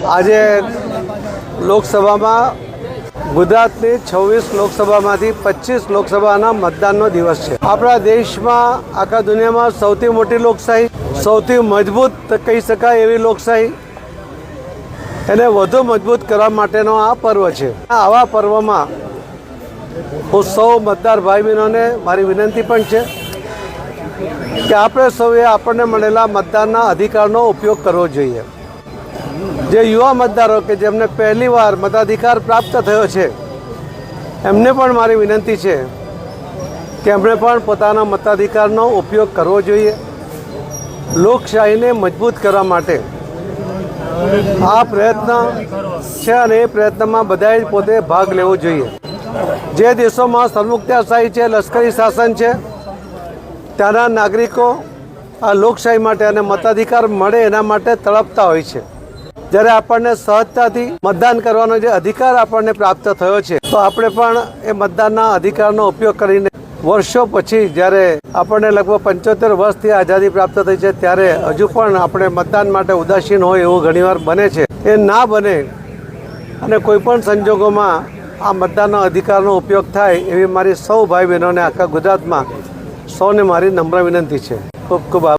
આજે લોકસભામાં ગુજરાતની 26 લોકસભામાંથી 25 લોકસભાના મતદાનનો દિવસ છે। આપણા દેશમાં આખા દુનિયામાં સૌથી મોટી લોકશાહી, સૌથી મજબૂત કહી શકાય એવી લોકશાહી, એને વધુ મજબૂત કરવા માટેનો આ પર્વ છે। આવા પર્વમાં હું સૌ મતદાર ભાઈ બહેનોને મારી વિનંતી પણ છે કે આપણે સૌએ આપણને મળેલા મતદાનના અધિકારનો ઉપયોગ કરવો જોઈએ। જે યુવા મતદારો કે જેમને પહેલીવાર મતાધિકાર પ્રાપ્ત થયો છે એમને પણ મારી વિનંતી છે કે એમણે પણ પોતાના મતાધિકારનો ઉપયોગ કરવો જોઈએ। લોકશાહીને મજબૂત કરવા માટે આ પ્રયત્ન છે અને એ પ્રયત્નમાં બધાએ પોતે ભાગ લેવો જોઈએ। જે દેશોમાં સરમુખત્યારશાહી છે, લશ્કરી શાસન છે, ત્યાંના નાગરિકો આ લોકશાહી માટે અને મતાધિકાર મળે એના માટે તડપતા હોય છે। જ્યારે આપણને સહજતાથી મતદાન કરવાનો જે અધિકાર આપણને પ્રાપ્ત થયો છે તો આપણે પણ એ મતદાનના અધિકારનો ઉપયોગ કરીને વર્ષો પછી જ્યારે આપણને લગભગ 75 વર્ષથી આઝાદી પ્રાપ્ત થઈ છે ત્યારે હજુ પણ આપણે મતદાન માટે ઉદાસીન હોય એવું ઘણીવાર બને છે। એ ના બને અને કોઈપણ સંજોગોમાં આ મતદાનના અધિકારનો ઉપયોગ થાય એવી મારી સૌ ભાઈ બહેનોને આખા ગુજરાતમાં સૌને મારી નમ્ર વિનંતી છે। ખૂબ ખૂબ આભાર।